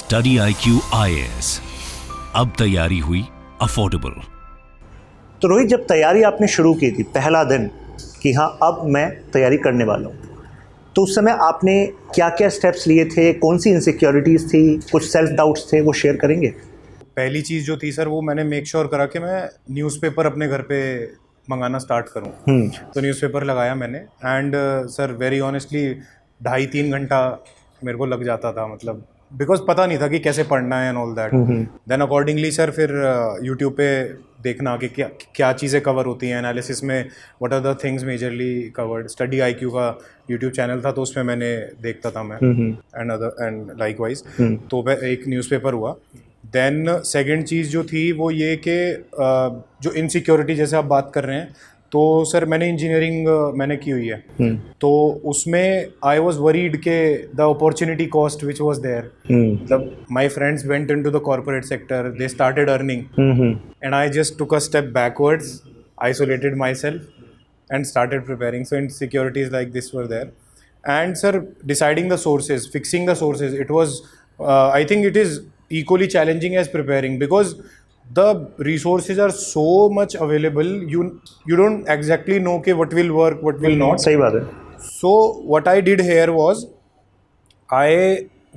Study IQ IAS, अब तैयारी हुई अफोर्डेबल। तो रोहित, जब तैयारी आपने शुरू की थी पहला दिन कि हाँ अब मैं तैयारी करने वाला हूँ, तो उस समय आपने क्या क्या स्टेप्स लिए थे, कौन सी इनसिक्योरिटीज़ थी, कुछ सेल्फ डाउट्स थे, वो शेयर करेंगे? पहली चीज़ जो थी सर, वो मैंने मेक श्योर करा कि मैं न्यूज़पेपर अपने घर पे मंगाना स्टार्ट करूँ। तो न्यूज़पेपर लगाया मैंने एंड सर वेरी ऑनेस्टली 2.5-3 घंटा मेरे को लग जाता था, मतलब बिकॉज पता नहीं था कि कैसे पढ़ना है and all that. Then accordingly sir फिर यूट्यूब पे देखना कि क्या क्या चीज़ें कवर होती हैं एनालिसिस में, what are the things majorly covered. Study IQ का यूट्यूब चैनल था तो उसमें मैंने देखता था मैं एंड अदर एंड लाइकवाइज। तो वह एक न्यूज़पेपर हुआ। देन सेकंड चीज़ जो थी वो ये कि जो इनसिक्योरिटी जैसे आप बात कर रहे हैं, तो सर मैंने इंजीनियरिंग मैंने की हुई है। तो उसमें आई वॉज वरीड के the opportunity cost which was there, मतलब my friends went into the corporate sector, they started earning and I just took a step backwards, isolated myself and started preparing. So insecurities like this were there. And sir, deciding the sources, fixing the sources, it was I think it is equally challenging as preparing, because the resources are so much available, you don't exactly know कि what will work, what will not. सही बात है. So what I did here was I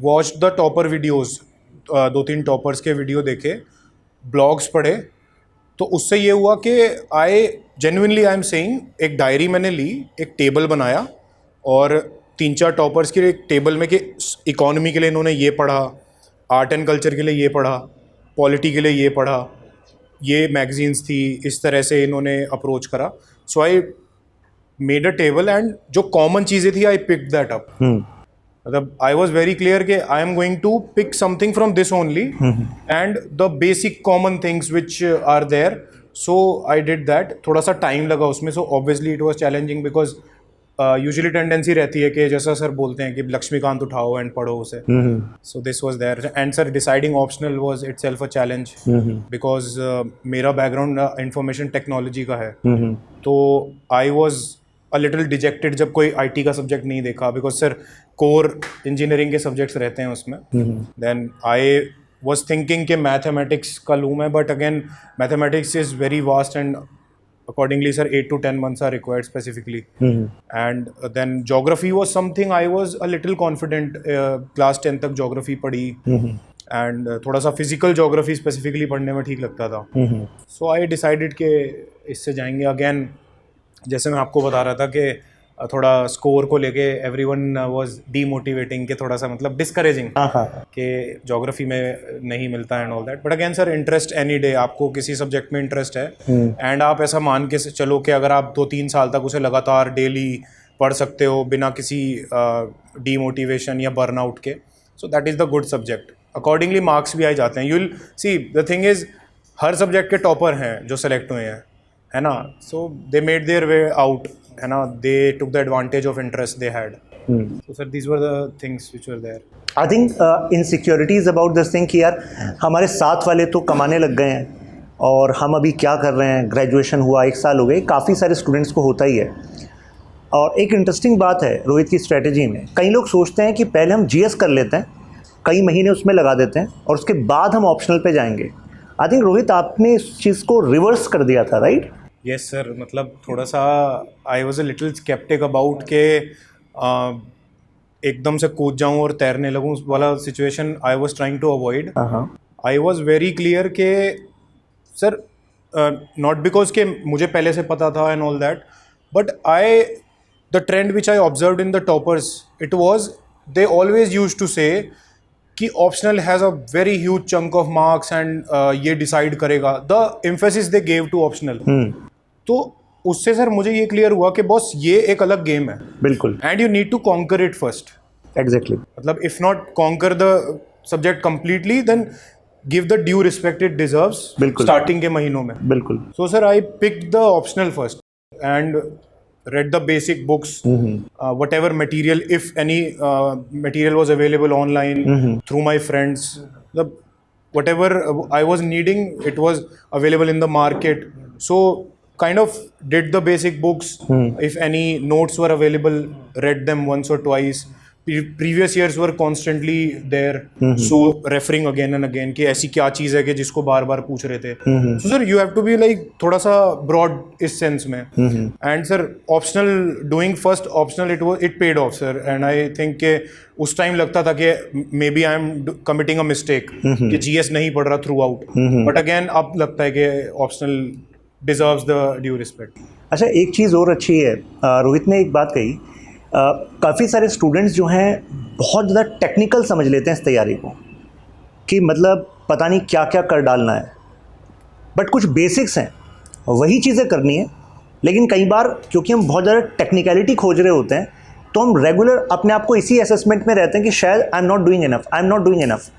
watched the topper videos, 2-3 toppers के video देखे, blogs पढ़े. तो उससे ये हुआ कि I genuinely I am saying, एक डायरी मैंने ली, एक टेबल बनाया और 3-4 टॉपर्स के एक टेबल में कि इकोनॉमी के लिए इन्होंने ये पढ़ा, आर्ट एंड कल्चर के लिए ये पढ़ा, पॉलिटी के लिए ये पढ़ा, ये मैगजीन्स थी, इस तरह से इन्होंने अप्रोच करा. So I made a table and जो कॉमन चीज़ें थी आई पिक दैट अप. मतलब आई वॉज वेरी क्लियर कि I am going to pick something from this only and the basic common things which are there. So I did that. थोड़ा सा time लगा उसमें, so obviously it was challenging, because usually tendency रहती है कि जैसा sir बोलते हैं कि लक्ष्मीकांत उठाओ एंड पढ़ो उसे. So this was there and sir deciding optional was itself a challenge, because मेरा बैकग्राउंड इंफॉर्मेशन टेक्नोलॉजी का है. तो I was a little dejected जब कोई IT का सब्जेक्ट नहीं देखा, बिकॉज सर कोर इंजीनियरिंग के सब्जेक्ट्स रहते हैं उसमें. देन आई वॉज थिंकिंग कि मैथमेटिक्स का लूँ मैं, but again mathematics is very vast and accordingly sir 8 to 10 months are required specifically. And then geography was something I was a little confident. Class 10 तक geography पढ़ी and थोड़ा सा physical geography specifically पढ़ने में ठीक लगता था. So I decided कि इससे जाएंगे. Again जैसे मैं आपको बता रहा था कि थोड़ा स्कोर को लेके एवरीवन वाज डीमोटिवेटिंग, के थोड़ा सा मतलब डिस्करेजिंग कि ज्योग्राफी में नहीं मिलता and all that. But again sir interest any day, आपको किसी सब्जेक्ट में इंटरेस्ट है एंड आप ऐसा मान के चलो कि अगर आप 2-3 साल तक उसे लगातार डेली पढ़ सकते हो बिना किसी डीमोटिवेशन या बर्नआउट के, so that is the good subject. Accordingly marks भी आ जाते हैं. You will see the thing is हर सब्जेक्ट के टॉपर हैं जो सेलेक्ट हुए हैं, है ना. So they made their way out, है ना. They took the advantage of interest they had. So sir these were the things which were there. I think insecurities about this thing कि यार हमारे साथ वाले तो कमाने लग गए हैं और हम अभी क्या कर रहे हैं. ग्रेजुएशन हुआ 1 साल हो गए, काफ़ी सारे स्टूडेंट्स को होता ही है. और एक इंटरेस्टिंग बात है रोहित की स्ट्रेटजी में, कई लोग सोचते हैं कि पहले हम GS कर लेते हैं, कई महीने उसमें लगा देते हैं और उसके बाद हम ऑप्शनल पे जाएंगे. आई थिंक रोहित आपने इस चीज़ को रिवर्स कर दिया था, राइट? Yes sir. मतलब थोड़ा सा I was a little skeptic about के एकदम से कूद जाऊं और तैरने लगूं वाला situation I was trying to avoid. I was very clear के सर नॉट बिकॉज के मुझे पहले से पता था and all that, but I the trend which I observed in the toppers, it was they always use to say कि optional has a very huge chunk of marks and ये decide करेगा. The emphasis they gave to optional. तो उससे sir मुझे ये clear हुआ कि boss ये एक अलग गेम है. बिल्कुल. And you need to conquer it first. Exactly. मतलब if not conquer the subject completely, then give the due respect it deserves starting के महीनों में. बिल्कुल. So sir I pick the optional first and read the basic books, whatever material, if any material was available online through my friends. Whatever I was needing, it was available in the market. So kind of did the basic books. If any notes were available, read them once or twice. previous years were constantly there, so referring again and again कि ऐसी क्या चीज़ है कि जिसको बार बार पूछ रहे थे. So sir, you have to be like थोड़ा सा broad इस sense में. And sir, optional doing first optional it paid off sir, and I think कि उस टाइम लगता था कि maybe I am committing a mistake कि GS नहीं पढ़ रहा throughout, but again अब लगता है कि optional deserves the due respect. अच्छा, एक चीज़ और अच्छी है, रोहित ने एक बात कही, काफ़ी सारे स्टूडेंट्स जो हैं बहुत ज़्यादा टेक्निकल समझ लेते हैं इस तैयारी को, कि मतलब पता नहीं क्या क्या कर डालना है, बट कुछ बेसिक्स हैं वही चीज़ें करनी है. लेकिन कई बार क्योंकि हम बहुत ज़्यादा टेक्निकलिटी खोज रहे होते हैं तो हम रेगुलर अपने आप को इसी असेसमेंट में रहते हैं कि शायद I am not doing enough,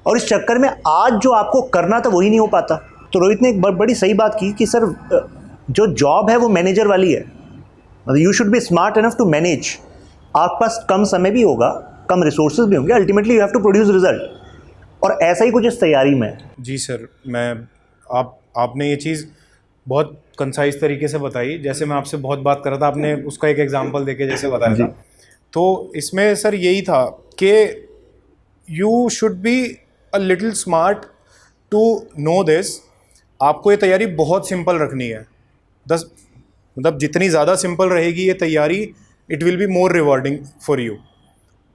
और इस चक्कर में आज जो आपको करना था वही नहीं हो पाता. तो रोहित ने एक बड़ी सही बात की कि सर जो जॉब है वो मैनेजर वाली है, मतलब you should be smart enough to manage. आपके पास कम समय भी होगा, कम रिसोर्सेज भी होंगे, ultimately you have to produce result, और ऐसा ही कुछ इस तैयारी में. जी सर, आपने ये चीज़ बहुत कंसाइज तरीके से बताई. जैसे मैं आपसे बहुत बात कर रहा था, आपने उसका एक एग्जांपल देके जैसे बताया था, तो इसमें सर यही था कि you should be a little smart to know this. आपको ये तैयारी बहुत सिंपल रखनी है. मतलब जितनी ज़्यादा सिंपल रहेगी ये तैयारी, it will be more rewarding for you.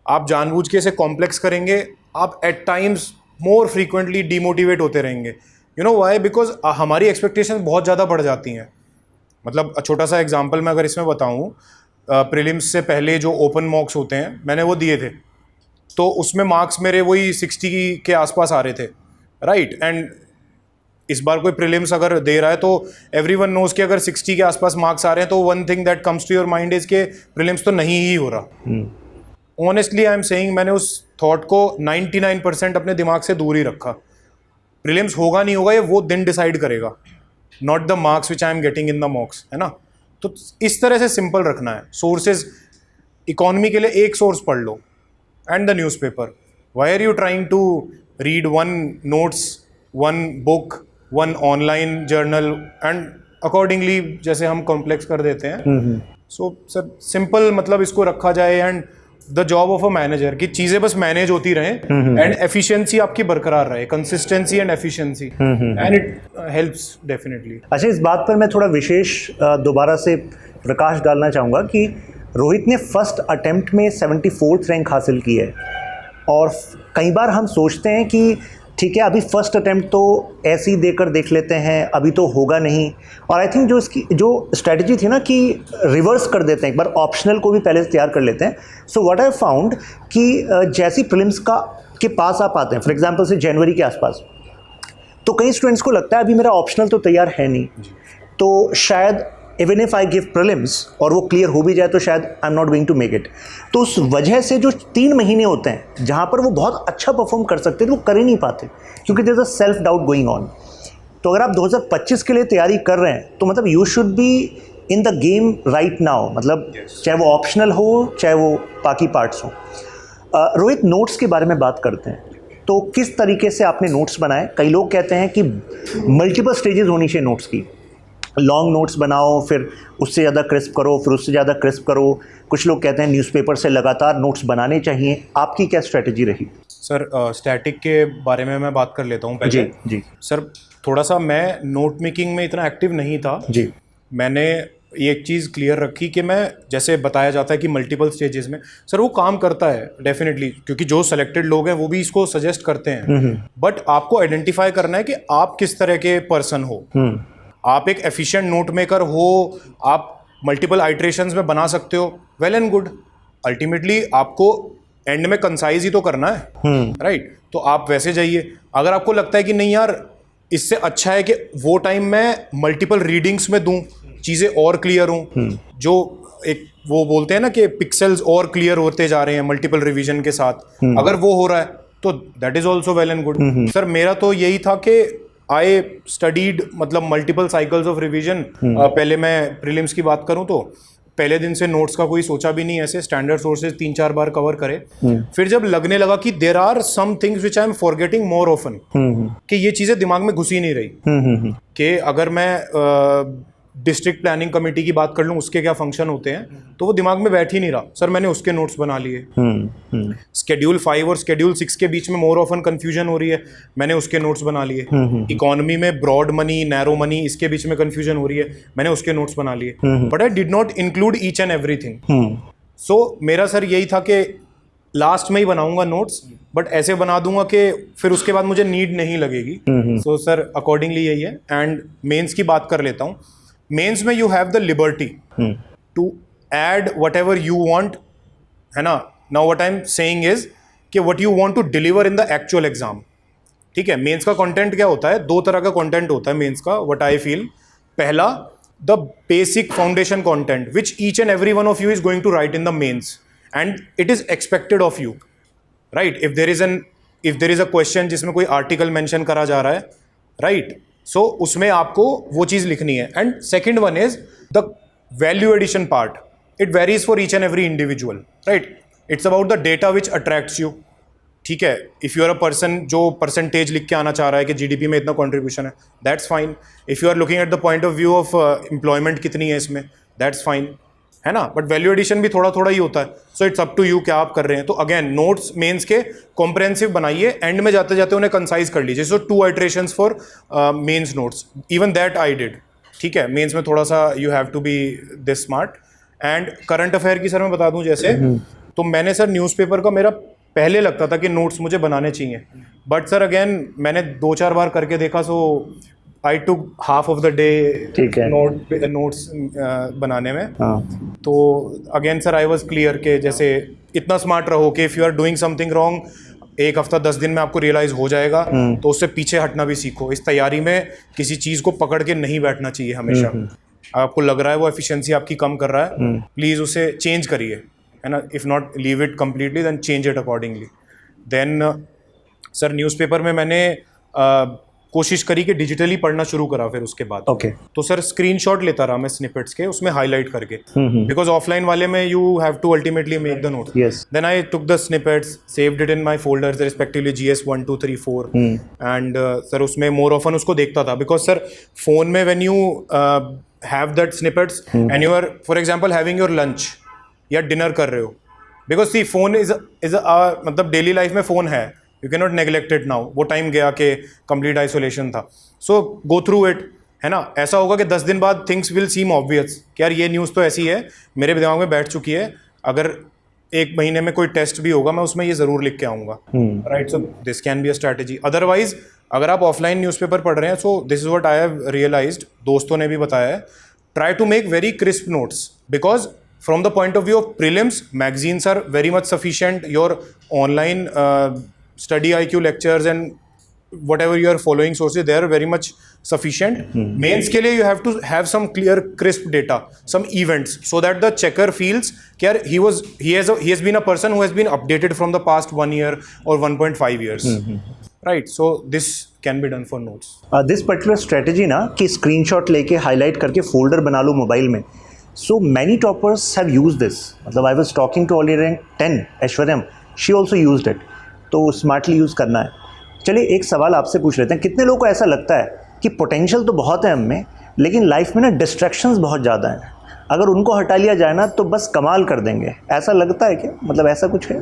आप जानबूझ के इसे कॉम्प्लेक्स करेंगे, आप at times more frequently demotivate होते रहेंगे. You know why? बिकॉज हमारी एक्सपेक्टेशंस बहुत ज़्यादा बढ़ जाती हैं. मतलब छोटा सा एग्जांपल मैं अगर इसमें बताऊँ, प्रीलिम्स से पहले जो ओपन मॉक्स होते हैं मैंने वो दिए थे, तो उसमें मार्क्स मेरे वही 60 के आसपास आ रहे थे, राइट. एंड इस बार कोई प्रीलिम्स अगर दे रहा है तो एवरीवन नोज कि अगर 60 के आसपास मार्क्स आ रहे हैं तो one thing that comes to your mind is के प्रीलिम्स तो नहीं ही हो रहा. ऑनेस्टली आई एम सेइंग, मैंने उस थॉट को 99% अपने दिमाग से दूर ही रखा. प्रीलिम्स होगा नहीं होगा ये वो दिन डिसाइड करेगा, not the marks which I am getting in the मॉक्स, है ना. तो इस तरह से सिंपल रखना है. सोर्सेज, इकोनॉमी के लिए एक सोर्स पढ़ लो and the newspaper. Why are you trying to read one notes, one book, one online journal, and accordingly जैसे हम कॉम्प्लेक्स कर देते हैं. सो सर सिंपल मतलब इसको रखा जाए, and the job of a manager कि चीज़ें बस मैनेज होती रहें एंड एफिशिएंसी आपकी बरकरार रहे, consistency and efficiency, and it helps definitely. अच्छा, इस बात पर मैं थोड़ा विशेष दोबारा से प्रकाश डालना चाहूँगा कि रोहित ने फर्स्ट अटेम्प्ट में 74th रैंक हासिल की है, और कई बार हम सोचते हैं कि ठीक है अभी फर्स्ट अटेम्प्ट तो ऐसे ही देकर देख लेते हैं, अभी तो होगा नहीं, और आई थिंक जो इसकी जो स्ट्रैटेजी थी ना कि रिवर्स कर देते हैं, एक बार ऑप्शनल को भी पहले से तैयार कर लेते हैं. सो व्हाट आई फाउंड कि जैसी प्रीलिम्स के पास आप आते हैं, फॉर एग्जांपल से जनवरी के आसपास, तो कई स्टूडेंट्स को लगता है अभी मेरा ऑप्शनल तो तैयार है नहीं, तो शायद even if I give prelims और वो क्लियर हो भी जाए तो शायद I am not going to make it. तो उस वजह से जो 3 महीने होते हैं जहाँ पर वो बहुत अच्छा परफॉर्म कर सकते हैं, तो वो कर ही नहीं पाते क्योंकि there is a self doubt going on. तो अगर आप 2025 के लिए तैयारी कर रहे हैं तो मतलब you should be in the game right now, मतलब चाहे वो ऑप्शनल हो चाहे वो बाकी पार्ट्स हो. रोहित, नोट्स के बारे में बात करते हैं, तो किस तरीके से आपने नोट्स बनाए? कई लोग कहते हैं कि मल्टीपल स्टेजेस होनी चाहिए नोट्स की, लॉन्ग नोट्स बनाओ, फिर उससे ज़्यादा क्रिस्प करो, फिर उससे ज़्यादा क्रिस्प करो. कुछ लोग कहते हैं न्यूज़पेपर से लगातार नोट्स बनाने चाहिए. आपकी क्या स्ट्रेटजी रही? सर स्टैटिक के बारे में मैं बात कर लेता हूँ पहले. जी. सर थोड़ा सा मैं नोट मेकिंग में इतना एक्टिव नहीं था जी. मैंने ये एक चीज़ क्लियर रखी कि मैं, जैसे बताया जाता है कि मल्टीपल स्टेजेस में, सर वो काम करता है डेफिनेटली, क्योंकि जो सेलेक्टेड लोग हैं वो भी इसको सजेस्ट करते हैं, बट आपको आइडेंटिफाई करना है कि आप किस तरह के पर्सन हो. आप एक एफिशिएंट नोट मेकर हो, आप मल्टीपल आइट्रेशंस में बना सकते हो, वेल एंड गुड. अल्टीमेटली आपको एंड में कंसाइज ही तो करना है, राइट. तो आप वैसे जाइए. अगर आपको लगता है कि नहीं यार इससे अच्छा है कि वो टाइम मैं मल्टीपल रीडिंग्स में दूं, चीज़ें और क्लियर हों, जो एक वो बोलते हैं ना कि पिक्सेल्स और क्लियर होते जा रहे हैं मल्टीपल रिवीजन के साथ, अगर वो हो रहा है तो that is also well and good. Sir मेरा तो यही था कि आई स्टडीड मतलब मल्टीपल साइकिल्स ऑफ रिवीजन. पहले मैं प्रीलिम्स की बात करूं तो पहले दिन से नोट्स का कोई सोचा भी नहीं, ऐसे स्टैंडर्ड सोर्सेज 3-4 बार कवर करे. फिर जब लगने लगा कि there are some things which I am forgetting more often, कि ये चीज़ें दिमाग में घुसी नहीं रही, कि अगर मैं डिस्ट्रिक्ट प्लानिंग कमेटी की बात कर लूँ, उसके क्या फंक्शन होते हैं, तो वो दिमाग में बैठ ही नहीं रहा। सर मैंने उसके नोट्स बना लिए। शेड्यूल 5 और शेड्यूल 6 के बीच में मोर ऑफन कंफ्यूजन हो रही है, मैंने उसके नोट्स बना लिए। इकोनॉमी में ब्रॉड मनी, नैरो मनी, इसके बीच में कंफ्यूजन हो रही है, मैंने उसके नोट्स बना लिए। But I did not include each and everything. So मेरा सर यही था कि लास्ट में ही बनाऊंगा नोट्स, बट ऐसे बना दूंगा कि फिर उसके बाद मुझे नीड नहीं लगेगी। सो सर अकॉर्डिंगली यही है। एंड मेंस की बात कर लेता हूँ। मेंस में you have the liberty to add whatever you want, है ना। Now what I am saying is कि what you want to deliver in the actual exam. ठीक है, मेंस का कंटेंट क्या होता है? 2 तरह का कंटेंट होता है मेंस का, व्हाट आई फील। पहला, the basic foundation content which each and every one of you is going to write in the mains and it is expected of you, right. If there is a question जिसमें कोई article mention करा जा रहा है, right, सो उसमें आपको वो चीज़ लिखनी है। And second one is the value addition part. It varies for each and every individual, right. It's about the data which attracts you. ठीक है, if you are a person जो परसेंटेज लिख के आना चाह रहा है कि जीडीपी में इतना कंट्रीब्यूशन है, that's fine. If you are looking at the point of view of employment कितनी है इसमें, दैट्स फाइन, है ना। बट वैल्यू एडिशन भी थोड़ा थोड़ा ही होता है। So it's up to you क्या आप कर रहे हैं। तो अगेन नोट्स मेंस के कॉम्प्रहेंसिव बनाइए, एंड में जाते जाते उन्हें कंसाइज कर लीजिए। So 2 iterations for mains notes, even that I did. ठीक है, मेंस में थोड़ा सा you have to be this smart. And current affair की सर मैं बता दूं जैसे, तो मैंने सर न्यूज़पेपर का मेरा पहले लगता था कि नोट्स मुझे बनाने चाहिए, बट सर अगेन मैंने 2-4 बार करके देखा, so I took half of the day notes बनाने में। तो again sir I was clear कि जैसे इतना स्मार्ट रहो कि if you are doing something wrong 1 हफ्ता 10 दिन में आपको रियलाइज़ हो जाएगा, तो उससे पीछे हटना भी सीखो। इस तैयारी में किसी चीज़ को पकड़ के नहीं बैठना चाहिए हमेशा। आपको लग रहा है वो एफिशिएंसी आपकी कम कर रहा है, प्लीज़ उसे चेंज करिए, है ना। If not leave it completely, then change it accordingly. Then sir newspaper में मैंने कोशिश करी कि डिजिटली पढ़ना शुरू करा। फिर उसके बाद तो सर स्क्रीनशॉट लेता रहा मैं स्निपेट्स के, उसमें हाईलाइट करके, बिकॉज ऑफलाइन वाले में you have to ultimately make the note. Then I took the snippets, saved it in my folders respectively GS 1 2 3 4। And sir उसमें मोर ऑफन उसको देखता था, बिकॉज सर फोन में when you have that snippets and you are for example having your lunch या dinner कर रहे हो, because see phone is मतलब डेली लाइफ में फ़ोन है, you can not neglect it now. वो टाइम गया कि कंप्लीट आइसोलेशन था। सो गो थ्रू इट, है ना। ऐसा होगा कि 10 दिन बाद थिंग्स विल सीम ऑब्वियस कि यार ये न्यूज़ तो ऐसी है, मेरे दिमाग में बैठ चुकी है, अगर 1 महीने में कोई टेस्ट भी होगा मैं उसमें ये ज़रूर लिख के आऊँगा, right. So this can be a strategy. Otherwise अगर आप ऑफलाइन न्यूज़पेपर पढ़ रहे हैं, so this is what I have realized, दोस्तों ने भी बताया है, try to make very crisp notes, because from the point of view of prelims, magazines are very much sufficient. Your online study IQ lectures and whatever you are following sources, they are very much sufficient. Mains के लिए you have to have some clear, crisp data, some events, so that the checker feels that he has been a person who has been updated from the past 1 year or 1.5 years. Right. So this can be done for notes. This particular strategy ना कि screenshot लेके highlight करके folder बना लो mobile में. So many toppers have used this. मतलब I was talking to only rank 10 Aishwaryam, she also used it. तो smartly use करना है। चलिए एक सवाल आपसे पूछ लेते हैं, कितने लोगों को ऐसा लगता है कि पोटेंशियल तो बहुत है हम में, लेकिन लाइफ में ना डिस्ट्रैक्शंस बहुत ज़्यादा हैं, अगर उनको हटा लिया जाए ना तो बस कमाल कर देंगे, ऐसा लगता है क्या? मतलब ऐसा कुछ है?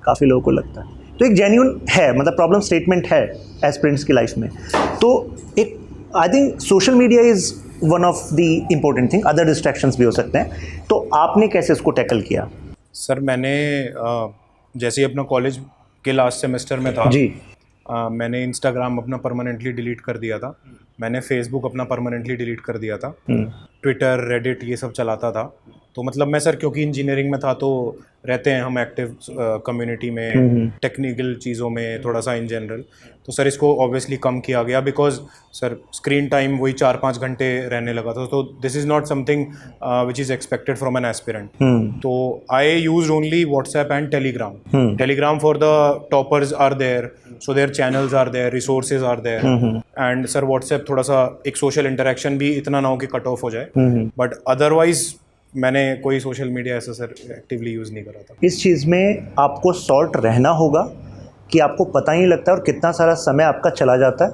काफ़ी लोगों को लगता है। तो एक जेन्युइन है, मतलब प्रॉब्लम स्टेटमेंट है एस्पिरेंट्स की लाइफ में। तो एक I think social media is one of the important thing, other distractions भी हो सकते हैं। तो आपने कैसे इसको टैकल किया? सर मैंने जैसे ही अपना कॉलेज के लास्ट सेमेस्टर में था जी, मैंने इंस्टाग्राम अपना परमानेंटली डिलीट कर दिया था, मैंने फेसबुक अपना परमानेंटली डिलीट कर दिया था, ट्विटर, रेडिट ये सब चलाता था। तो मतलब मैं सर क्योंकि इंजीनियरिंग में था तो रहते हैं हम एक्टिव कम्युनिटी में, टेक्निकल चीज़ों में थोड़ा सा इन जनरल, तो सर इसको ऑब्वियसली कम किया गया, बिकॉज सर स्क्रीन टाइम वही 4-5 घंटे रहने लगा था। तो this is not something which is expected from an aspirant. तो I use only WhatsApp and Telegram. Telegram for the toppers are there, so their channels are there, resources are there, and sir WhatsApp थोड़ा सा एक social interaction भी इतना ना हो कि cut off हो जाए, बट अदरवाइज मैंने कोई सोशल मीडिया ऐसा सर एक्टिवली यूज़ नहीं करा था। इस चीज़ में आपको सॉर्ट रहना होगा कि आपको पता ही नहीं लगता और कितना सारा समय आपका चला जाता है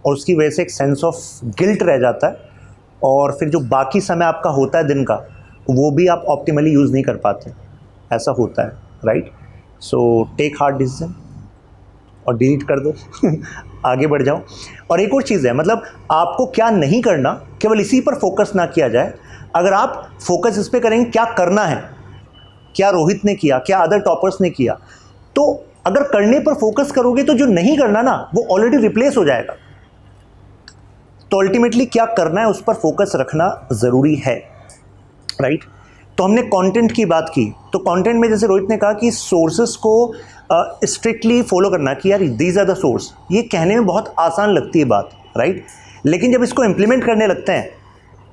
और उसकी वजह से एक सेंस ऑफ गिल्ट रह जाता है और फिर जो बाकी समय आपका होता है दिन का, वो भी आप ऑप्टिमली यूज़ नहीं कर पाते, ऐसा होता है, right? So take hard decision और डिलीट कर दो आगे बढ़ जाओ। और एक और चीज़ है, मतलब आपको क्या नहीं करना, केवल इसी पर फोकस ना किया जाए। अगर आप फोकस इस पर करेंगे क्या करना है, क्या रोहित ने किया, क्या अदर टॉपर्स ने किया, तो अगर करने पर फोकस करोगे तो जो नहीं करना ना वो ऑलरेडी रिप्लेस हो जाएगा। तो अल्टीमेटली क्या करना है उस पर फोकस रखना ज़रूरी है, राइट? तो हमने कंटेंट की बात की, तो कंटेंट में जैसे रोहित ने कहा कि सोर्सेस को स्ट्रिक्टली फॉलो करना कि यार दीज आर द सोर्स। ये कहने में बहुत आसान लगती है बात, राइट? लेकिन जब इसको इम्प्लीमेंट करने लगते हैं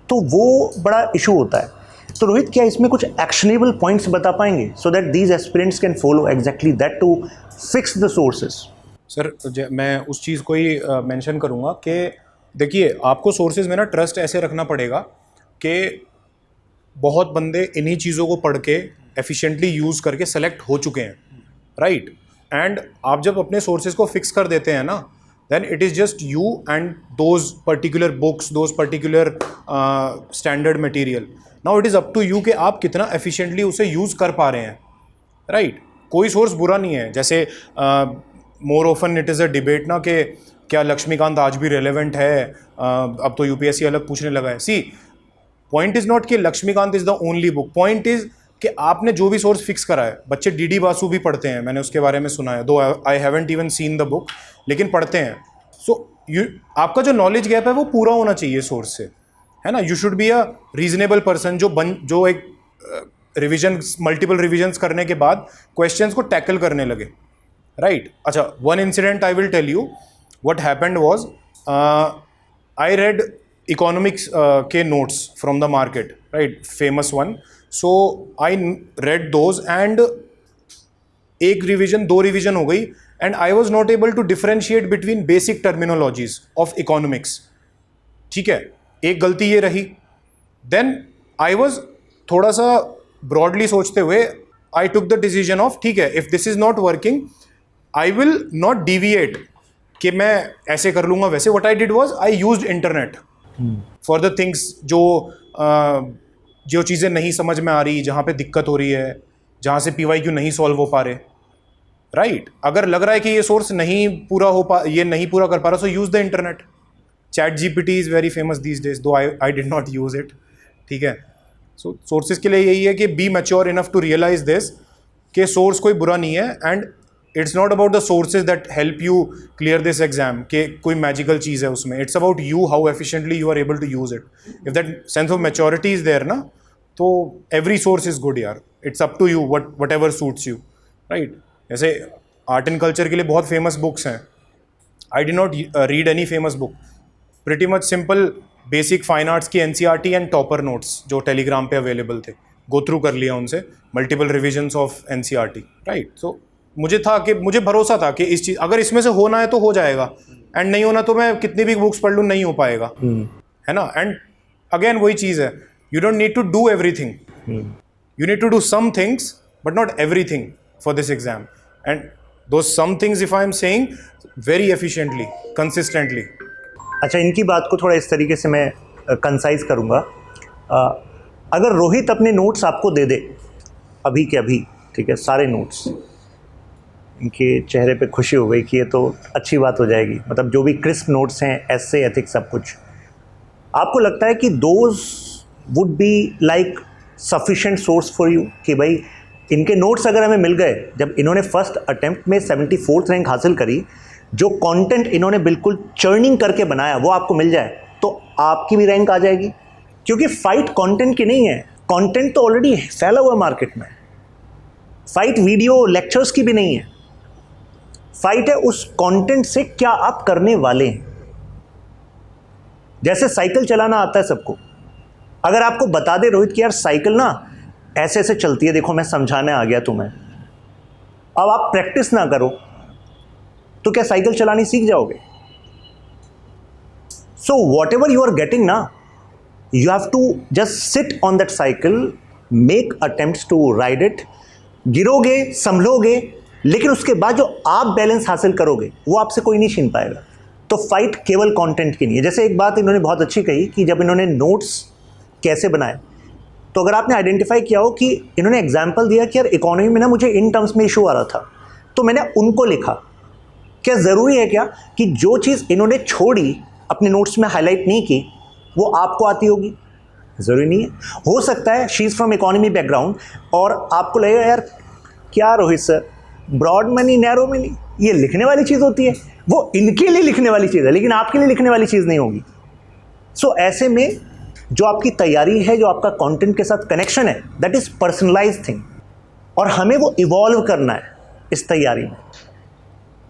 तो वो बड़ा इशू होता है। तो रोहित, क्या इसमें कुछ एक्शनेबल पॉइंट्स बता पाएंगे so that these aspirants can follow exactly that to fix the sources? Sir मैं उस चीज़ को ही मेंशन करूँगा कि देखिए, आपको सोर्सेज में ना ट्रस्ट ऐसे रखना पड़ेगा कि बहुत बंदे इन्हीं चीज़ों को पढ़ के एफिशिएंटली यूज़ करके सेलेक्ट हो चुके हैं, राइट? एंड आप जब अपने सोर्सेज को फिक्स कर देते हैं ना, then it is just you and those particular books, those particular standard material. Now it is up to you कि आप कितना एफिशिएंटली उसे यूज़ कर पा रहे हैं, राइट? कोई सोर्स बुरा नहीं है। जैसे more often it is a debate ना कि क्या लक्ष्मीकांत आज भी रेलेवेंट है, अब तो यूपीएससी अलग पूछने लगा है। सी, पॉइंट इज़ नॉट कि Laxmikanth is the only book, point is कि आपने जो भी सोर्स फिक्स करा है, बच्चे डीडी बासु भी पढ़ते हैं, मैंने उसके बारे में सुना है, दो I haven't even seen the book, लेकिन पढ़ते हैं। सो आपका जो नॉलेज गैप है वो पूरा होना चाहिए सोर्स से, है ना? You should be a reasonable person जो एक रिविजन, मल्टीपल रिविजन्स करने के बाद क्वेश्चंस को टैकल करने लगे, राइट? अच्छा, one incident I will tell you what happened was, I read economics के notes from the market, right, famous one. So I read those and एक रिविजन, दो रिविजन हो गई and I was not able to differentiate between basic terminologies of economics. ठीक है, एक गलती ये रही। देन आई वॉज थोड़ा सा ब्रॉडली सोचते हुए आई टुक द डिसीजन ऑफ ठीक है, if this is not working I will not deviate कि मैं ऐसे कर लूँगा वैसे। What I did was I used internet for the things जो चीज़ें नहीं समझ में आ रही, जहाँ पे दिक्कत हो रही है, जहाँ से PYQ नहीं सॉल्व हो पा रहे, राइट? अगर लग रहा है कि ये सोर्स नहीं पूरा कर पा रहा, so use the internet. Chat GPT is very famous these days, though I did not use it. ठीक है, सो सोर्सेज के लिए यही है कि be mature enough to realize this कि सोर्स कोई बुरा नहीं है, and it's not about the sources that help you clear this exam कि कोई मैजिकल चीज़ है उसमें। It's about you, how efficiently you are able to use it. If that sense of maturity is there ना, तो every source is good यार। It's up to you whatever suits you, right? जैसे art and culture के लिए बहुत famous books हैं। I did not read any famous book, pretty much simple basic fine arts की NCERT and topper notes जो Telegram पे available थे, go through कर लिया उनसे, multiple revisions of NCERT, right? So मुझे भरोसा था कि इस चीज़ अगर इसमें से होना है तो हो जाएगा, एंड नहीं होना तो मैं कितनी भी बुक्स पढ़ लूँ नहीं हो पाएगा, है ना? एंड अगेन वही चीज़ है, you don't need to do everything. You need to do some things, but not everything for this exam. And those some things, if I am saying, very efficiently, consistently. अच्छा, इनकी बात को थोड़ा इस तरीके से मैं कंसाइज करूँगा। अगर रोहित अपने नोट्स आपको दे दे अभी के अभी, ठीक है, सारे नोट्स, इनके चेहरे पे खुशी हो गई कि ये तो अच्छी बात हो जाएगी, मतलब जो भी क्रिस्प नोट्स हैं, एसे, एथिक्स, सब कुछ, आपको लगता है कि those would be like sufficient source for you कि भाई इनके नोट्स अगर हमें मिल गए, जब इन्होंने फर्स्ट अटेम्प्ट में 74th रैंक हासिल करी, जो कंटेंट इन्होंने बिल्कुल चर्निंग करके बनाया वो आपको मिल जाए, तो आपकी भी रैंक आ जाएगी। क्योंकि फाइट कंटेंट की नहीं है, कंटेंट तो ऑलरेडी फैला हुआ मार्केट में। फाइट वीडियो लेक्चर्स की भी नहीं है, फाइट है उस कंटेंट से क्या आप करने वाले हैं। जैसे साइकिल चलाना आता है सबको, अगर आपको बता दे रोहित कि यार साइकिल ना ऐसे ऐसे चलती है, देखो मैं समझाने आ गया तुम्हें, अब आप प्रैक्टिस ना करो तो क्या साइकिल चलानी सीख जाओगे? So whatever you are getting ना, you have to just sit on that cycle, make attempts to ride it. गिरोगे, संभलोगे, लेकिन उसके बाद जो आप बैलेंस हासिल करोगे वो आपसे कोई नहीं छीन पाएगा। तो फाइट केवल कंटेंट की नहीं है। जैसे एक बात इन्होंने बहुत अच्छी कही कि जब इन्होंने नोट्स कैसे बनाए, तो अगर आपने आइडेंटिफाई किया हो कि इन्होंने एग्जांपल दिया कि यार इकोनॉमी में ना मुझे इन टर्म्स में इशू आ रहा था, तो मैंने उनको लिखा। क्या ज़रूरी है क्या कि जो चीज़ इन्होंने छोड़ी, अपने नोट्स में हाईलाइट नहीं की, वो आपको आती होगी? ज़रूरी नहीं है। हो सकता है she is from economy background और आपको लगेगा यार क्या Rohit sir, broad money narrow money ये लिखने वाली चीज़ होती है, वो इनके लिए लिखने वाली चीज़ है, लेकिन आपके लिए लिखने वाली चीज़ नहीं होगी। सो ऐसे में जो आपकी तैयारी है, जो आपका कंटेंट के साथ कनेक्शन है, दैट इज़ पर्सनलाइज्ड थिंग, और हमें वो इवॉल्व करना है इस तैयारी में।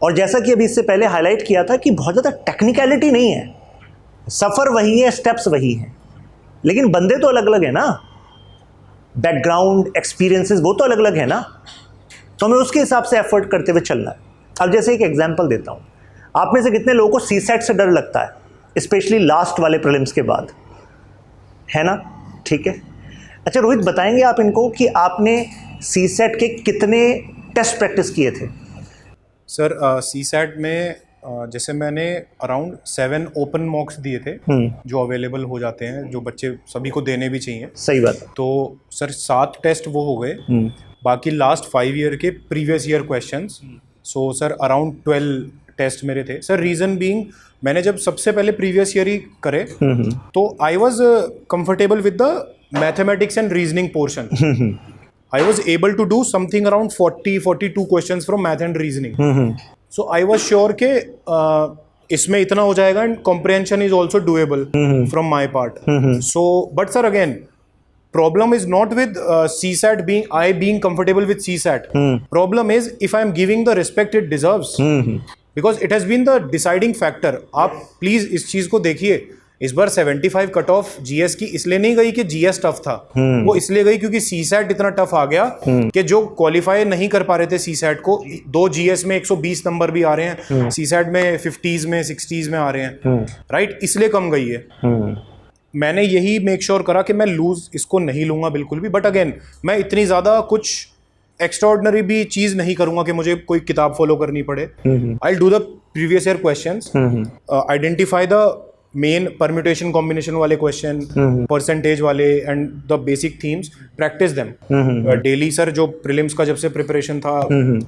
और जैसा कि अभी इससे पहले हाईलाइट किया था कि बहुत ज़्यादा टेक्निकलिटी नहीं है, सफ़र वही है, स्टेप्स वही हैं, लेकिन बंदे तो अलग अलग है ना, बैकग्राउंड एक्सपीरियंसेस वो तो अलग अलग है ना, तो हमें उसके हिसाब से एफर्ट करते हुए चलना है। अब जैसे एक एग्जांपल देता हूँ, आप में से कितने लोगों को सीसेट से डर लगता है, स्पेशली लास्ट वाले प्रीलिम्स के बाद, है ना? ठीक है। अच्छा रोहित, बताएंगे आप इनको कि आपने सीसेट के कितने टेस्ट प्रैक्टिस किए थे? सर सीसैट में जैसे मैंने अराउंड 7 ओपन मॉक्स दिए थे जो अवेलेबल हो जाते हैं, जो बच्चे सभी को देने भी चाहिए। सही बात है। तो सर 7 टेस्ट वो हो गए, बाकी लास्ट 5 ईयर के previous year questions. So sir around 12 test मेरे थे सर। रीज़न बीइंग, मैंने जब सबसे पहले प्रीवियस ईयर ही करे तो I was comfortable with the mathematics and reasoning portion. I was able to do something around 42 questions from math and reasoning. So I was sure के इसमें इतना हो जाएगा and comprehension is also doable from my part. So but sir again, problem is not with CSAT being comfortable with CSAT. Problem is if I am giving the respect it deserves. Because it has been the deciding factor. आप please इस चीज़ को देखिए, इस बार 75 cut off GS की इसलिए नहीं गई कि जीएस टफ था, वो इसलिए गई क्योंकि सीसैट इतना टफ आ गया कि जो क्वालिफाई नहीं कर पा रहे थे सीसैट को, 2 जीएस में 120 नंबर भी आ रहे हैं, सीसैट में 50s में 60s में आ रहे हैं, राइट, इसलिए कम गई है। मैंने यही मेक श्योर करा कि मैं लूज इसको नहीं लूंगा बिल्कुल भी, बट अगेन मैं इतनी ज़्यादा कुछ एक्स्ट्राऑर्डिनरी भी चीज़ नहीं करूंगा कि मुझे कोई किताब फॉलो करनी पड़े। I do the previous year questions, identify the main permutation combination वाले क्वेश्चन, परसेंटेज वाले and the basic themes, practice them daily. Sir जो प्रीलिम्स का जब से प्रिपरेशन था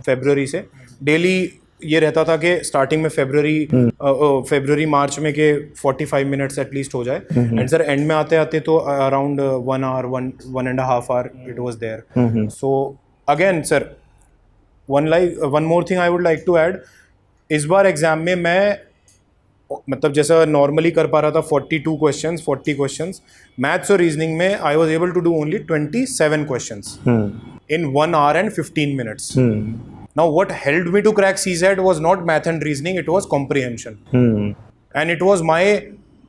फरवरी से, डेली ये रहता था कि स्टार्टिंग में फरवरी मार्च में के 45 मिनट्स एटलीस्ट हो जाए, एंड सर एंड में आते आते तो around 1 hour 1.5 hour it was there. So again sir one more thing I would like to add, इस बार एग्जाम में मैं मतलब जैसा नॉर्मली कर पा रहा था 40 क्वेश्चंस, मैथ्स और रीजनिंग में I was able to do only 27 questions in 1 hour and 15 minutes. Now what helped me to crack CSAT was not math and reasoning, it was comprehension. And it was my,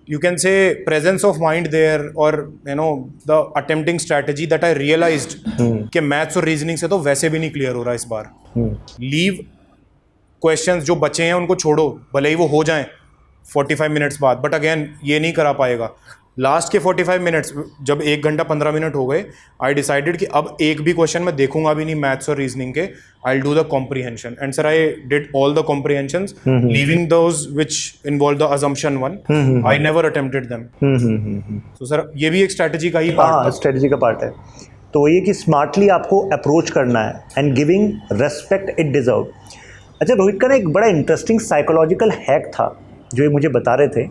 you can say, presence of mind there, or you know, the attempting strategy that I realized कि maths और reasoning से तो वैसे भी नहीं clear हो रहा इस बार। Leave questions जो बचे हैं उनको छोड़ो, भले ही वो हो जाएं 45 मिनट्स बाद, बट अगेन ये नहीं करा पाएगा। लास्ट के 45 मिनट्स जब 1 घंटा 15 मिनट हो गए, आई डिसाइडेड कि अब एक भी क्वेश्चन मैं देखूंगा भी नहीं मैथ्स और रीजनिंग के, I do the comprehension, and sir I did all the comprehensions, leaving those which involve the assumption one, I never attempted them. तो सर ये भी एक स्ट्रेटजी का ही पार्ट है। स्ट्रेटजी का पार्ट है। तो ये कि स्मार्टली आपको अप्रोच करना है and giving respect it deserve. अच्छा रोहित का ना एक बड़ा इंटरेस्टिंग साइकोलॉजिकल हैक था जो ये मुझे बता रहे थे।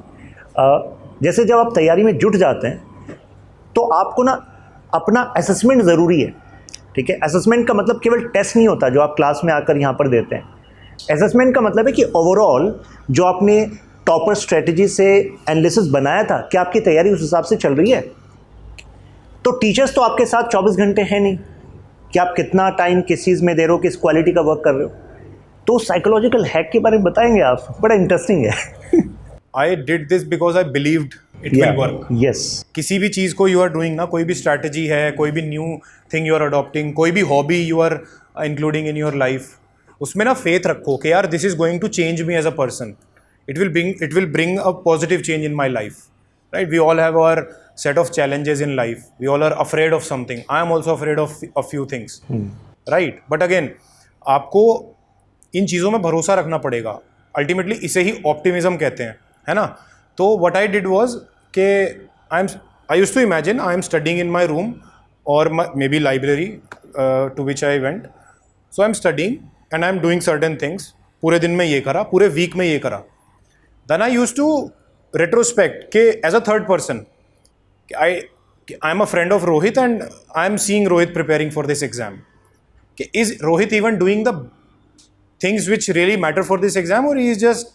जैसे जब आप तैयारी में जुट जाते हैं तो आपको ना अपना असेसमेंट ज़रूरी है, ठीक है। असेसमेंट का मतलब केवल टेस्ट नहीं होता जो आप क्लास में आकर यहाँ पर देते हैं। असेसमेंट का मतलब है कि ओवरऑल जो आपने टॉपर स्ट्रेटजी से एनालिसिस बनाया था, क्या आपकी तैयारी उस हिसाब से चल रही है। तो टीचर्स तो आपके साथ 24 घंटे हैं नहीं कि आप कितना टाइम किस चीज़ में दे रहे हो, किस क्वालिटी का वर्क कर रहे हो। तो साइकोलॉजिकल हैक के बारे में बताएंगे आप, बड़ा इंटरेस्टिंग है। I did this because I believed it will work. Yes. किसी भी चीज़ को you are doing ना, कोई भी strategy है, कोई भी new thing you are adopting, कोई भी hobby you are including in your life, उसमें ना faith रखो कि यार this is going to change me as a person. It will bring a positive change in my life. Right? We all have our set of challenges in life. We all are afraid of something. I am also afraid of a few things. Right? But again, आपको इन चीज़ों में भरोसा रखना पड़ेगा। Ultimately इसे ही optimism कहते हैं, है ना. तो व्हाट आई डिड वाज कि I used to imagine I am studying in my room और maybe library to which I went. So I am studying and I am doing certain things. पूरे दिन में ये करा, पूरे week में ये करा. Then I used to retrospect के as a third person I am a friend of Rohit and I am seeing Rohit preparing for this exam. Is Rohit even doing the things which really matter for this exam, or he is just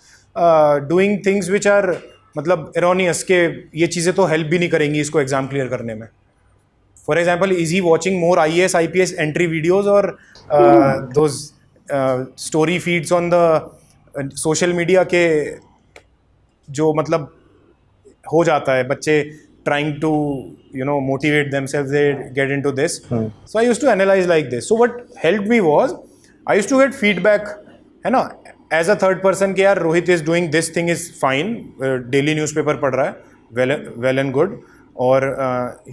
doing things which are मतलब erroneous के ये चीज़ें तो help भी नहीं करेंगी इसको exam clear करने में. For example, is he watching more IAS, IPS entry videos or those story feeds on the social media के जो मतलब हो जाता है बच्चे trying to motivate themselves, they get into this. So I used to analyze like this. So what helped me was I used to get feedback, है ना, as a third person कि यार Rohit is doing this thing is fine, daily newspaper पढ़ रहा है, well and good, और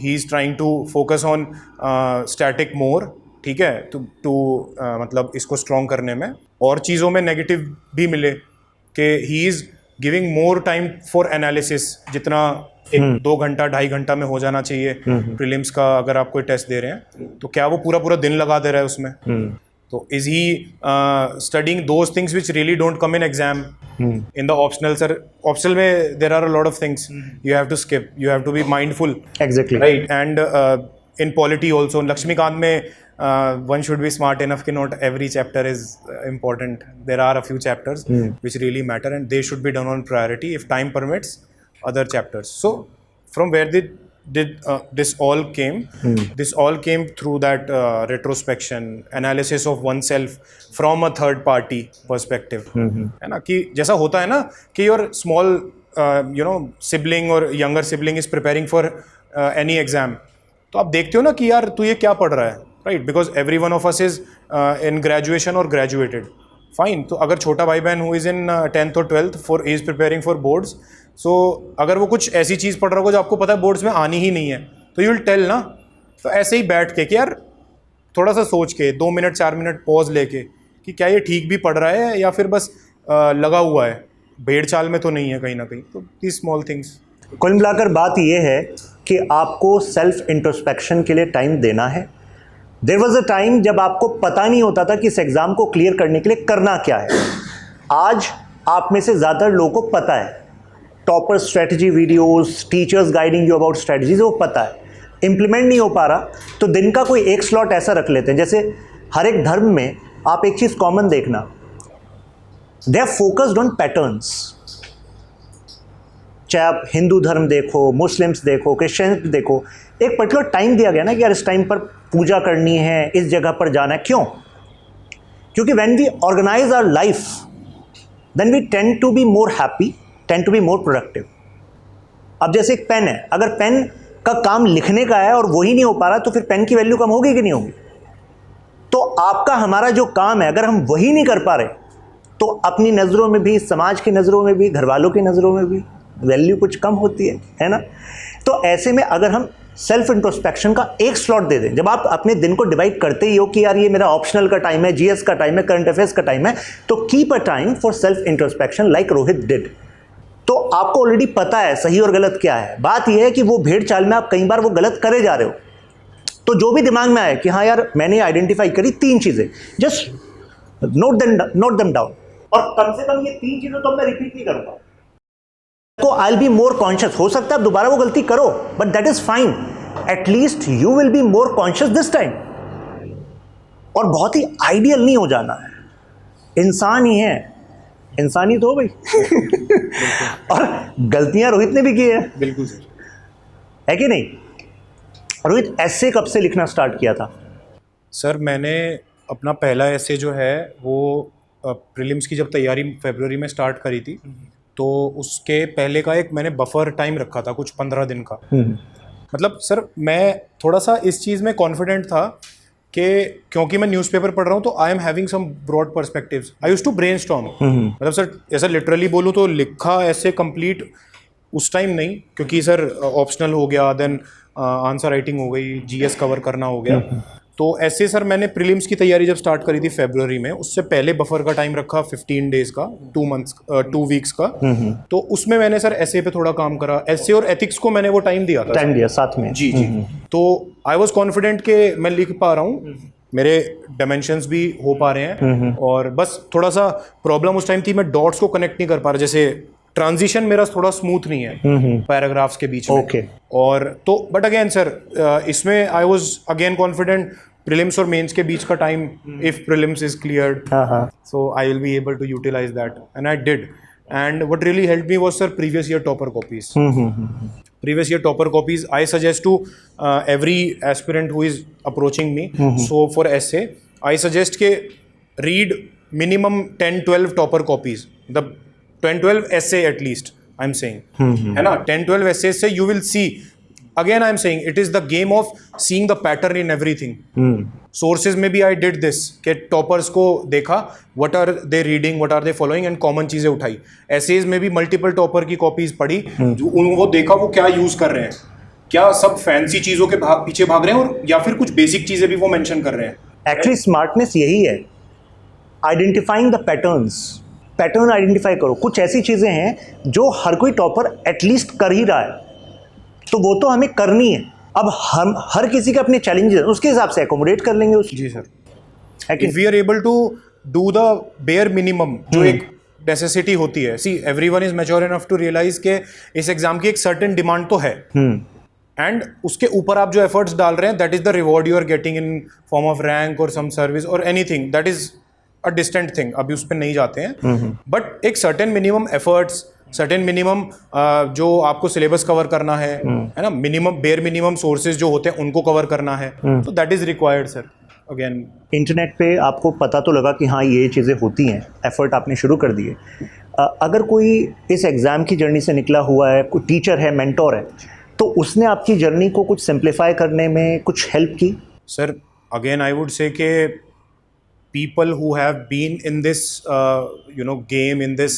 he is trying to focus on static more, ठीक है, to मतलब इसको strong करने में. और चीज़ों में negative भी मिले कि he is giving more time for analysis, जितना 2 घंटा 2.5 घंटा में हो जाना चाहिए प्रीलिम्स का अगर आप कोई टेस्ट दे रहे हैं, तो क्या वो पूरा दिन लगा दे रहा है उसमें. तो is he studying those things which really don't come in exam in the optional. Sir optional में there are a lot of things you have to skip, you have to be mindful, exactly right. And in polity also, Laxmikanth में one should be smart enough कि not every chapter is important. There are a few chapters which really matter and they should be done on priority if time permits other chapters. So from where did this all came? This all came through that retrospection, analysis of oneself from a third party perspective. है ना, कि जैसा होता है ना कि your small sibling or younger sibling is preparing for any exam. तो आप देखते हो ना कि यार तू ये क्या पढ़ रहा है, right, because every one of us is in graduation और ग्रेजुएटेड, फाइन. तो अगर छोटा भाई बहन हु इज़ इन 10th और 12th for is preparing for boards, so अगर वो कुछ ऐसी चीज़ पढ़ रहा होगा जो आपको पता है बोर्ड्स में आनी ही नहीं है, तो यू विल टेल ना. तो ऐसे ही बैठ के कि यार थोड़ा सा सोच के 2 मिनट 4 मिनट पॉज लेके कि क्या ये ठीक भी पढ़ रहा है या फिर बस लगा हुआ है, भेड़ चाल में तो नहीं है कहीं ना कहीं. तो दीज स्मॉल थिंग्स. कुल मिलाकर बात यह है कि आपको सेल्फ इंट्रोस्पेक्शन के लिए टाइम देना है. देयर वाज अ टाइम जब आपको पता नहीं होता था कि इस एग्ज़ाम को क्लियर करने के लिए करना क्या है. आज आप में से ज़्यादातर लोगों को पता है. Topper strategy videos, teachers guiding you about strategies, वो पता है. इम्प्लीमेंट नहीं हो पा रहा तो दिन का कोई एक स्लॉट ऐसा रख लेते हैं. जैसे हर एक धर्म में आप एक चीज़ कॉमन देखना, they are focused on patterns. चाहे आप हिंदू धर्म देखो, मुस्लिम्स देखो, क्रिश्चियंस देखो, एक पर्टिकुलर टाइम दिया गया ना कि यार इस टाइम पर पूजा करनी है, इस जगह पर जाना है. क्यों? क्योंकि when we organize our life then we tend to be more happy, tend to be more productive. अब जैसे एक पेन है, अगर पेन का काम लिखने का है और वही नहीं हो पा रहा तो फिर पेन की वैल्यू कम होगी कि नहीं होगी? तो आपका हमारा जो काम है अगर हम वही नहीं कर पा रहे तो अपनी नज़रों में भी, समाज की नज़रों में भी, घर वालों की नज़रों में भी वैल्यू कुछ कम होती है ना. तो ऐसे में अगर हम सेल्फ इंट्रोस्पेक्शन का एक स्लॉट दे दें, जब आप अपने दिन को डिवाइड करते ही हो कि यार ये मेरा ऑप्शनल का टाइम है, जीएस का टाइम है, करंट अफेयर्स का टाइम है, तो keep a time for self introspection like Rohit did. तो आपको ऑलरेडी पता है सही और गलत क्या है. बात यह है कि वो भेड़ चाल में आप कई बार वो गलत करे जा रहे हो. तो जो भी दिमाग में आए कि हाँ यार मैंने आइडेंटिफाई करी 3 चीज़ें, जस्ट नोट देम डाउन. और कम से कम ये 3 चीज़ें तो मैं रिपीट नहीं करूँगा. तो आई विल बी मोर कॉन्शियस. हो सकता है आप दोबारा वो गलती करो, but that is fine. At least you will be more conscious this time. और बहुत ही आइडियल नहीं हो जाना है. इंसान ही है, इंसानी तो हो भाई. और गलतियां रोहित ने भी की है. बिल्कुल सर. है कि नहीं? रोहित ऐसे कब से लिखना स्टार्ट किया था? सर मैंने अपना पहला ऐसे जो है वो प्रीलिम्स की जब तैयारी फरवरी में स्टार्ट करी थी, तो उसके पहले का एक मैंने बफर टाइम रखा था कुछ 15 दिन का. मतलब सर मैं थोड़ा सा इस चीज़ में कॉन्फिडेंट था कि क्योंकि मैं न्यूज़पेपर पढ़ रहा हूँ तो I am having some broad perspectives. I used to brainstorm. मतलब सर ऐसा लिटरली बोलूँ तो लिखा ऐसे कंप्लीट उस टाइम नहीं, क्योंकि सर ऑप्शनल हो गया, देन आंसर राइटिंग हो गई, जीएस कवर करना हो गया. तो ऐसे सर मैंने प्रीलिम्स की तैयारी जब स्टार्ट करी थी फरवरी में, उससे पहले बफर का टाइम रखा 15 डेज का, 2 वीक्स का। तो उसमें मैंने सर ऐसे पे थोड़ा काम करा, ऐसे और एथिक्स को मैंने वो टाइम दिया था, टाइम दिया साथ में। जी जी। तो आई वॉज कॉन्फिडेंट कि मैं लिख पा रहा हूँ, मेरे डायमेंशंस भी हो पा रहे हैं, और बस थोड़ा सा प्रॉब्लम उस टाइम थी, मैं डॉट्स को कनेक्ट नहीं कर पा रहा, जैसे ट्रांजिशन मेरा थोड़ा स्मूथ नहीं है पैराग्राफ्स के बीच में। ओके। और तो बट अगेन सर इसमें I was again confident, prelims और मेंस के बीच का time, if prelims is cleared so I will be able to utilize that, and I did. And what really helped me was sir previous year topper copies. Previous year topper copies I suggest to every aspirant who is approaching me. So for essay I suggest ke read minimum 10-12 topper copies, the 10-12 essay at least I'm saying, है ना, 10-12 essays से you will see, again I'm saying it is the game of seeing the pattern in everything. Sources में भी I did this कि toppers को देखा, what are they reading, what are they following, and common चीज़ें उठाई। essays में भी multiple topper की copies पढ़ी, जो वो देखा वो क्या यूज़ कर रहे हैं, क्या सब फैंसी चीज़ों के पीछे भाग रहे हैं, और या फिर कुछ बेसिक चीज़ें भी वो मेंशन कर रहे हैं। एक्चुअली स्मार्टनेस यही है, identifying the patterns. Pattern identify करो, कुछ ऐसी चीज़ें हैं जो हर कोई टॉपर एटलीस्ट कर ही रहा है, तो वो तो हमें करनी है। अब हम हर किसी के अपने चैलेंजेस, उसके हिसाब से एकोमोडेट कर लेंगे उस। जी sir. If we are able to do the bare minimum, जो एक नेसेसिटी होती है, see everyone is mature enough to realize के इस एग्जाम की एक सर्टेन डिमांड तो है, एंड उसके ऊपर आप जो एफर्ट्स डाल रहे हैं, that is the reward you are getting in form of rank और सम सर्विस और anything, that is a distant thing, अभी उस पर नहीं जाते हैं। बट एक certain minimum efforts, certain minimum जो आपको सिलेबस कवर करना है ना, मिनिमम बेयर मिनिमम सोर्सेज जो होते हैं उनको कवर करना है, तो that is required sir. Again internet पे आपको पता तो लगा कि हाँ ये चीज़ें होती हैं, एफर्ट आपने शुरू कर दिए। अगर कोई इस एग्ज़ाम की जर्नी से निकला हुआ है, कोई टीचर है, मेंटोर है, तो उसने आपकी जर्नी को कुछ सिंप्लीफाई करने में कुछ हेल्प की? Sir again I would say कि people who have been in this game, in this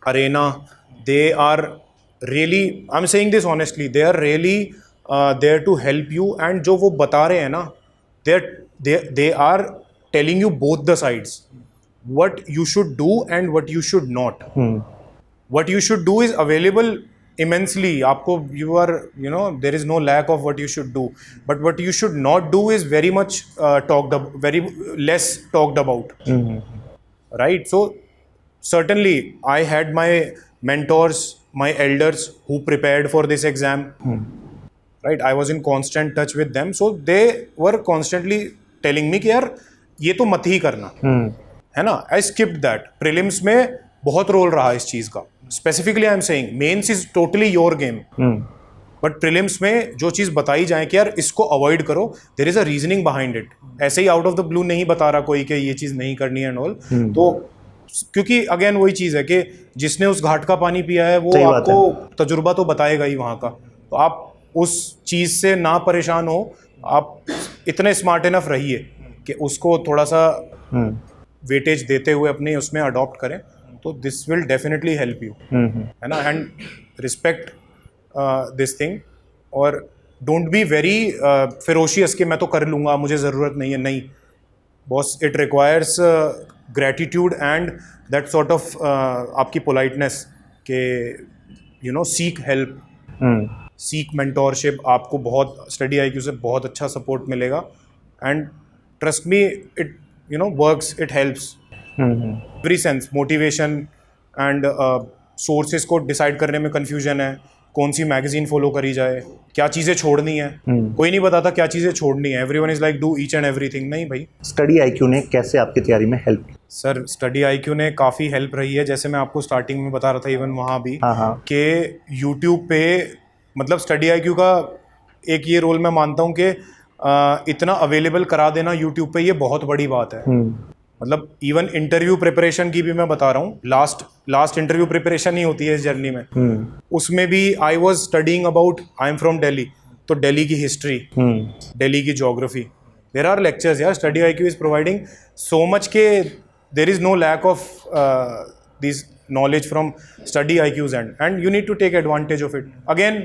arena, they are really, I'm saying this honestly, they are really there to help you, and जो वो बता रहे हैं ना, they are telling you both the sides, what you should do and what you should not. What you should do is available immensely, आपको you are there is no lack of what you should do, but what you should not do is very much very less talked about. Right? So certainly I had my mentors, my elders who prepared for this exam. Right? I was in constant touch with them, so they were constantly telling me कि यार ये तो मत ही करना, है ना। I skipped that. Prelims में बहुत रोल रहा इस चीज़ का। Specifically I am saying mains is totally your game. But prelims में जो चीज़ बताई जाए कि यार इसको अवॉइड करो, there is a reasoning behind it. ऐसे ही out of the blue नहीं बता रहा कोई कि ये चीज़ नहीं करनी है and all. तो क्योंकि अगेन वही चीज़ है कि जिसने उस घाट का पानी पिया है वो आपको तजुर्बा तो बताएगा ही वहाँ का, तो आप उस चीज़ से ना परेशान हो, आप इतने स्मार्ट इनफ रहिए कि उसको थोड़ा सा वेटेज देते हुए अपने उसमें अडॉप्ट करें, तो this will definitely help you, है ना। एंड रिस्पेक्ट दिस थिंग, और डोंट बी वेरी फेरोशियस कि मैं तो कर लूँगा, मुझे ज़रूरत नहीं है। नहीं boss, it requires gratitude and that sort of आपकी पोलाइटनेस के सीक हेल्प, सीक मेंटोरशिप। आपको बहुत स्टडी आईक्यू से बहुत अच्छा सपोर्ट मिलेगा, and trust me it works, it helps every sense. Motivation and sources को डिसाइड करने में कन्फ्यूजन है, कौन सी मैगजीन फॉलो करी जाए, क्या चीज़ें छोड़नी है, कोई नहीं बताता क्या चीज़ें छोड़नी है। Everyone is like do each and everything. नहीं भाई। स्टडी आईक्यू ने कैसे आपकी तैयारी में हेल्प की? सर स्टडी आईक्यू ने काफ़ी हेल्प रही है, जैसे मैं आपको स्टार्टिंग में बता रहा था, इवन वहाँ भी कि यूट्यूब पे मतलब स्टडी आईक्यू का एक ये रोल मैं मानता हूँ कि इतना अवेलेबल करा देना यूट्यूब पे, ये बहुत बड़ी बात है। मतलब इवन इंटरव्यू प्रिपरेशन की भी मैं बता रहा हूँ, लास्ट इंटरव्यू प्रिपरेशन ही होती है इस जर्नी में, उसमें भी I was studying about, I am from Delhi, तो दिल्ली की हिस्ट्री, दिल्ली की ज्योग्राफी, देयर आर लेक्चर्स यार। Study IQ is providing so much के there is no lack of this knowledge from study IQ's and you need to take advantage of it. Again,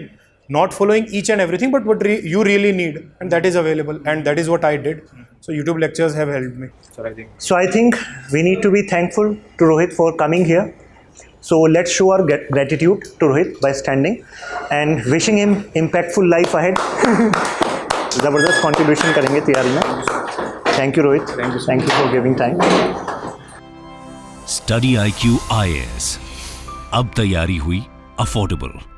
not following each and everything, but what you really need, and that is available, and that is what I did. So YouTube lectures have helped me. So I think we need to be thankful to Rohit for coming here. So let's show our gratitude to Rohit by standing and wishing him impactful life ahead. ज़बरदस्त contribution करेंगे तैयारी में. Thank you Rohit. Thank you for giving time. Study IQ IAS. अब तैयारी हुई affordable.